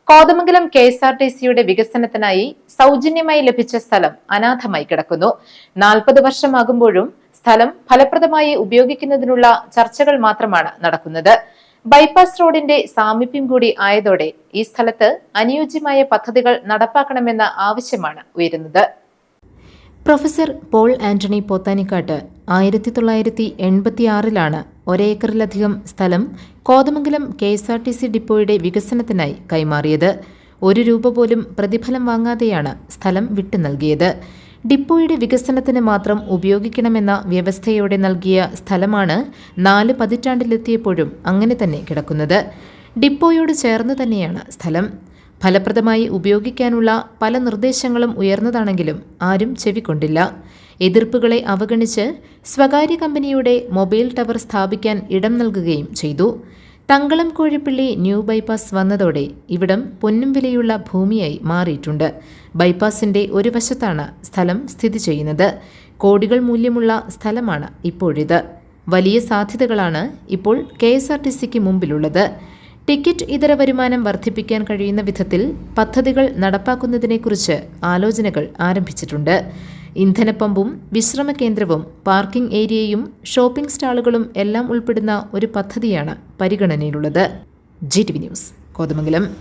കോതമംഗലം KSRTCയുടെ വികസനത്തിനായി സൗജന്യമായി ലഭിച്ച സ്ഥലം അനാഥമായി കിടക്കുന്നു. 40 വർഷമാകുമ്പോഴും സ്ഥലം ഫലപ്രദമായി ഉപയോഗിക്കുന്നതിനുള്ള ചർച്ചകൾ മാത്രമാണ് നടക്കുന്നത്. ബൈപ്പാസ് റോഡിന്റെ സാമീപ്യം കൂടി ആയതോടെ ഈ സ്ഥലത്ത് അനുയോജ്യമായ പദ്ധതികൾ നടപ്പാക്കണമെന്ന ആവശ്യമാണ് ഉയരുന്നത്. പ്രൊഫസർ പോൾ ആന്റണി പോത്താനിക്കാട്ട് 1986 ഒരേക്കറിലധികം സ്ഥലം കോതമംഗലം KSRTC ഡിപ്പോയുടെ വികസനത്തിനായി കൈമാറിയത്. ₹1 പോലും പ്രതിഫലം വാങ്ങാതെയാണ് സ്ഥലം വിട്ടു നൽകിയത്. ഡിപ്പോയുടെ വികസനത്തിന് മാത്രം ഉപയോഗിക്കണമെന്ന വ്യവസ്ഥയോടെ നൽകിയ സ്ഥലമാണ് 4 പതിറ്റാണ്ടിലെത്തിയപ്പോഴും അങ്ങനെ തന്നെ കിടക്കുന്നത്. ഡിപ്പോയോട് ചേർന്ന് തന്നെയാണ് സ്ഥലം. ഫലപ്രദമായി ഉപയോഗിക്കാനുള്ള പല നിർദ്ദേശങ്ങളും ഉയർന്നതാണെങ്കിലും ആരും ചെവിക്കൊണ്ടില്ല. എതിർപ്പുകളെ അവഗണിച്ച് സ്വകാര്യ കമ്പനിയുടെ മൊബൈൽ ടവർ സ്ഥാപിക്കാൻ ഇടം നൽകുകയും ചെയ്തു. തങ്കളം കോഴിപ്പള്ളി ന്യൂ ബൈപ്പാസ് വന്നതോടെ ഇവിടം പൊന്നും വിലയുള്ള ഭൂമിയായി മാറിയിട്ടുണ്ട്. ബൈപ്പാസിന്റെ ഒരു വശത്താണ് സ്ഥലം സ്ഥിതി ചെയ്യുന്നത്. കോടികൾ മൂല്യമുള്ള സ്ഥലമാണ് ഇപ്പോഴിത്. വലിയ സാധ്യതകളാണ് ഇപ്പോൾ KSRTCക്ക് മുമ്പിലുള്ളത്. ടിക്കറ്റ് ഇതര വരുമാനം വർദ്ധിപ്പിക്കാൻ കഴിയുന്ന വിധത്തിൽ പദ്ധതികൾ നടപ്പാക്കുന്നതിനെക്കുറിച്ച് ആലോചനകൾ ആരംഭിച്ചിട്ടുണ്ട്. ഇന്ധനപ്പമ്പും വിശ്രമ കേന്ദ്രവും പാർക്കിംഗ് ഏരിയയും ഷോപ്പിംഗ് സ്റ്റാളുകളും എല്ലാം ഉൾപ്പെടുന്ന ഒരു പദ്ധതിയാണ് പരിഗണനയിലുള്ളത്. GTV news, Kothamangalam.